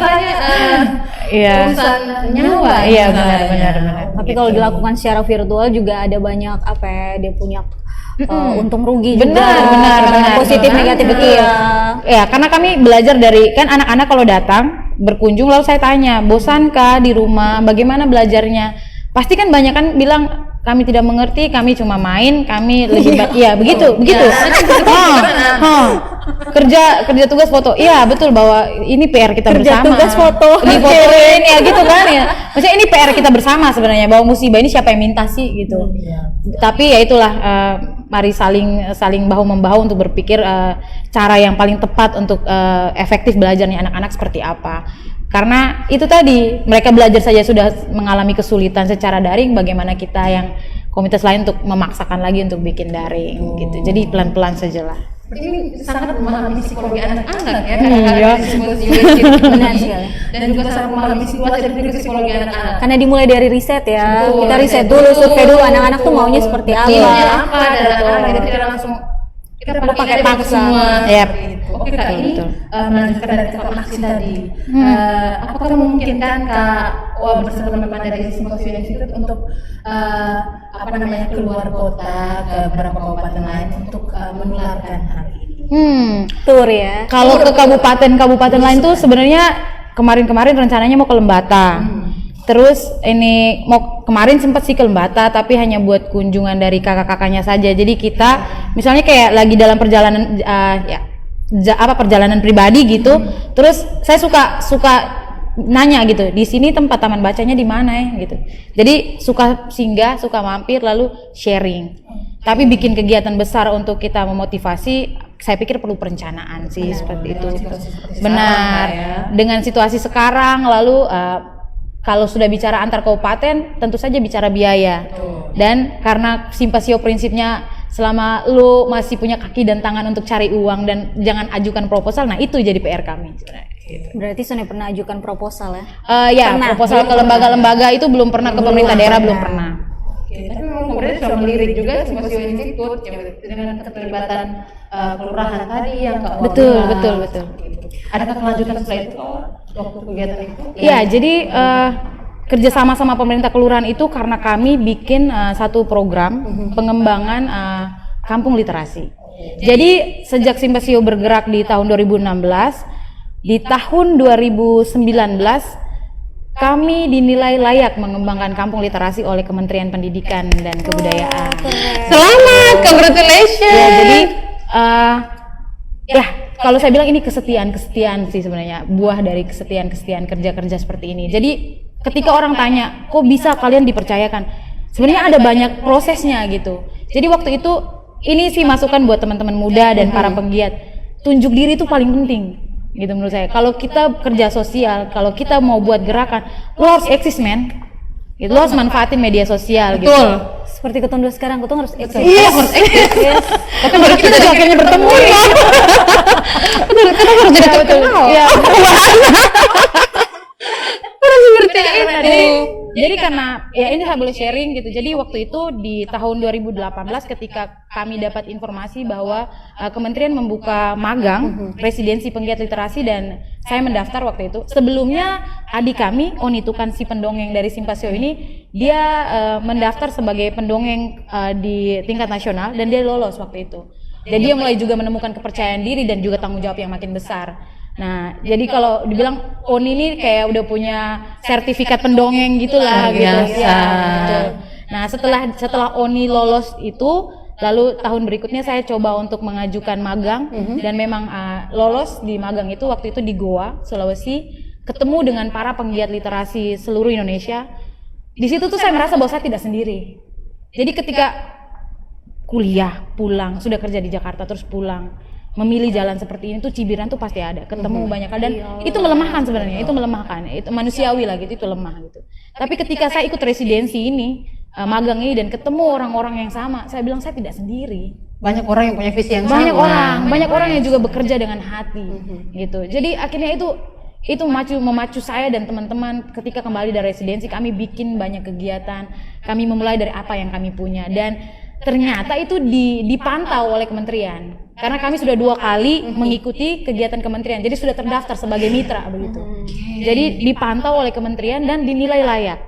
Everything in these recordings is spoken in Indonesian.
istilahnya urusan nyawa. Iya benar. Tapi kalau dilakukan secara virtual juga ada banyak apa ya, dia punya untung rugi juga. Benar. Positif negatif betul ya. Ya, karena kami belajar dari kan anak-anak kalau datang berkunjung lalu saya tanya, bosankah di rumah? Bagaimana belajarnya? Pasti kan banyak kan bilang kami tidak mengerti, kami cuma main, kami lebih ya begitu. Kerja tugas foto. Iya, betul bahwa ini PR kita bersama. Kerja tugas foto. Difotoin ya gitu kan ya. Maksudnya ini PR kita bersama sebenarnya, bahwa musibah ini siapa yang minta sih gitu. Tapi ya itulah mari saling bahu membahu untuk berpikir cara yang paling tepat untuk efektif belajarnya anak-anak seperti apa. Karena itu tadi, mereka belajar saja sudah mengalami kesulitan secara daring, bagaimana kita yang komunitas lain untuk memaksakan lagi untuk bikin daring gitu. Jadi pelan-pelan sajalah. Ini sangat memahami psikologi anak-anak ya, dan juga sangat memahami situasi dan psikologi anak-anak. Karena dimulai dari riset ya. Betul, kita riset dulu, survei dulu anak-anak tuh maunya seperti apa. Dari anak-anak kita tidak langsung kita pakai paksa semua. Oke Kak, ini melanjutkan dari Kak Maxine tadi. Apakah memungkinkan Kak bersama teman-teman dari Simposium Institute untuk keluar kota ke beberapa kabupaten lain untuk menularkan hal ini? Tur ya. Kalau ke kabupaten lain tuh sebenarnya kemarin rencananya mau ke Lembata. Terus ini kemarin sempat sih ke Lembata, tapi hanya buat kunjungan dari kakak-kakaknya saja. Jadi kita misalnya kayak lagi dalam perjalanan perjalanan pribadi gitu. Terus saya suka nanya gitu, di sini tempat taman bacanya di mana ya gitu. Jadi suka singgah, suka mampir lalu sharing. Tapi bikin kegiatan besar untuk kita memotivasi, saya pikir perlu perencanaan sih seperti itu. Benar. Dengan situasi sekarang lalu kalau sudah bicara antar kabupaten, tentu saja bicara biaya. Dan karena Simpasio prinsipnya selama lu masih punya kaki dan tangan untuk cari uang dan jangan ajukan proposal, nah itu jadi PR kami. Berarti Sonia pernah ajukan proposal ya? Proposal ke lembaga-lembaga itu belum pernah, ke pemerintah daerah belum pernah. Tapi memang kemudian sudah melirik juga Simpasio Institute dengan keterlibatan kelurahan tadi yang keuangan. Betul. Adakah kelanjutan setelah itu waktu kegiatan itu? Iya, jadi kerjasama sama pemerintah kelurahan itu karena kami bikin satu program pengembangan kampung literasi. Jadi sejak Simpasio bergerak di tahun 2016, di tahun 2019 kami dinilai layak mengembangkan kampung literasi oleh Kementerian Pendidikan dan Kebudayaan. Selamat, congratulations. Ya, jadi kalau saya bilang ini kesetiaan sih sebenarnya, buah dari kesetiaan kerja seperti ini. Jadi ketika orang tanya, kok bisa kalian dipercayakan? Sebenarnya ada banyak prosesnya gitu. Jadi waktu itu ini sih masukan buat teman-teman muda dan para penggiat. Tunjuk diri itu paling penting. Gitu menurut saya. Kalau kita kerja sosial, kalau kita mau buat gerakan, lo harus eksis gitu, lo harus manfaatin media sosial. Betul. Gitu. Seperti Ketum sekarang, Ketum harus eksis. Iya, harus eksis. Tapi baru kita juga akhirnya bertemu ya. Kita harus jadi terkenal. Iya. Jadi karena ya ini saya boleh sharing gitu. Jadi waktu itu di tahun 2018 ketika kami dapat informasi bahwa kementerian membuka magang residensi penggiat literasi dan saya mendaftar waktu itu. Sebelumnya adik kami Oni Tukan si pendongeng dari Simpasio ini dia mendaftar sebagai pendongeng di tingkat nasional dan dia lolos waktu itu. Dan dia mulai juga menemukan kepercayaan diri dan juga tanggung jawab yang makin besar. Nah, jadi kalau dibilang Oni ini kayak udah punya sertifikat pendongeng gitulah gitu. Ya, nah, setelah Oni lolos itu, lalu tahun berikutnya saya coba untuk mengajukan magang dan memang lolos di magang itu waktu itu di Goa, Sulawesi, ketemu dengan para penggiat literasi seluruh Indonesia. Di situ tuh saya merasa bahwa saya tidak sendiri. Jadi ketika kuliah, pulang, sudah kerja di Jakarta terus pulang, memilih jalan seperti ini tuh cibiran tuh pasti ada, ketemu banyak hal dan itu melemahkan sebenarnya, itu manusiawi lah gitu, itu lemah gitu. Tapi ketika saya ikut residensi ini, magang ini dan ketemu orang-orang yang sama, saya bilang saya tidak sendiri. Banyak orang yang punya visi yang sama. Banyak orang yang juga bekerja dengan hati gitu. Jadi akhirnya itu memacu saya dan teman-teman ketika kembali dari residensi kami bikin banyak kegiatan, kami memulai dari apa yang kami punya dan ternyata itu dipantau oleh kementerian. Karena kami sudah 2 kali mengikuti kegiatan kementerian, jadi sudah terdaftar sebagai mitra begitu. Jadi dipantau oleh kementerian dan dinilai layak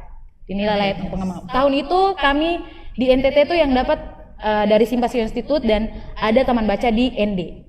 untuk pengembangan. Tahun itu kami di NTT itu yang dapat dari Simpasio Institute dan ada taman baca di ND.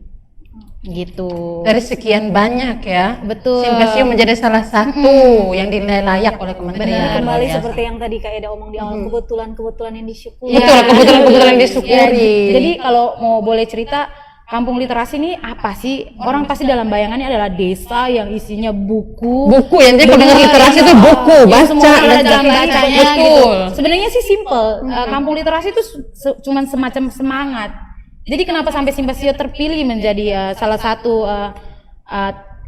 Gitu. Dari sekian banyak ya. Betul. Simpasio menjadi salah satu yang dinilai layak oleh kementerian. Benar, kembali Luar biasa. seperti yang tadi Kak Eda omong di awal, kebetulan yang disyukuri. Betul, kebetulan-kebetulan yang disyukuri. Ya, jadi kalau mau boleh cerita, kampung literasi ini apa sih? Orang pasti dalam bayangannya adalah desa yang isinya buku. Buku yang dia dengar literasi itu buku, baca semua ada dan dalam bacanya betul. gitu. Sebenarnya sih simple. Kampung literasi itu cuman semacam semangat. Jadi kenapa sampai Simpasio terpilih menjadi salah satu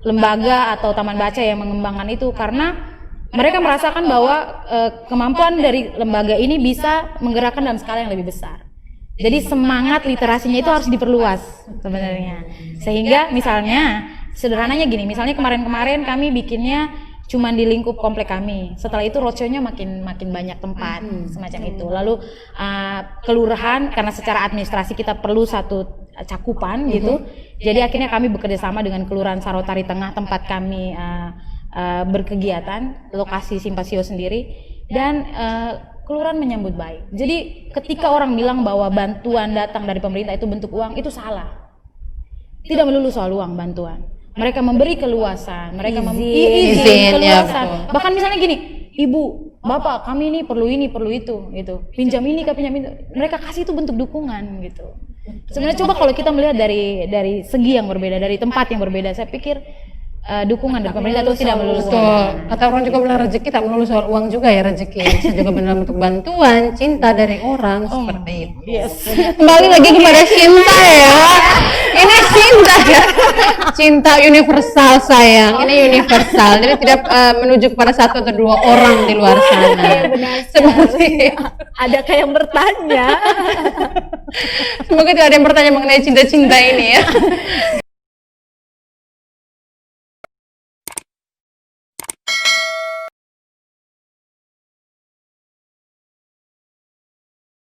lembaga atau taman baca yang mengembangkan itu, karena mereka merasakan bahwa kemampuan dari lembaga ini bisa menggerakkan dalam skala yang lebih besar. Jadi semangat literasinya itu harus diperluas sebenarnya. Sehingga misalnya sederhananya gini, misalnya kemarin-kemarin kami bikinnya cuman di lingkup komplek kami. Setelah itu roadshow-nya makin banyak tempat semacam itu. Lalu kelurahan, karena secara administrasi kita perlu satu cakupan gitu. Jadi akhirnya kami bekerja sama dengan Kelurahan Sarotari Tengah, tempat kami berkegiatan, lokasi Simpasio sendiri, dan kelurahan menyambut baik. Jadi ketika orang bilang bahwa bantuan datang dari pemerintah itu bentuk uang, itu salah. Tidak melulu soal uang bantuan. Mereka memberi keluasan, mereka izin, keluasan. Ya, Bahkan misalnya gini, ibu, bapak, kami ini perlu itu, gitu. Pinjam ini, pinjam itu. Mereka kasih itu bentuk dukungan, gitu. Sebenarnya coba kalau kita melihat dari segi yang berbeda, dari tempat yang berbeda, saya pikir dukungan dari pemerintah itu tidak melulu soal uang. Kata orang juga bilang rezeki tak melulu soal uang juga ya, rezeki bisa juga benar untuk bantuan, cinta dari orang seperti itu. Yes. Kembali lagi kepada cinta ya. Ini cinta ya. Cinta universal sayang. Ini universal. Jadi tidak menuju kepada satu atau 2 orang di luar sana. Benar Seperti ada kayak yang bertanya. semoga tidak ada yang bertanya mengenai cinta-cinta ini ya.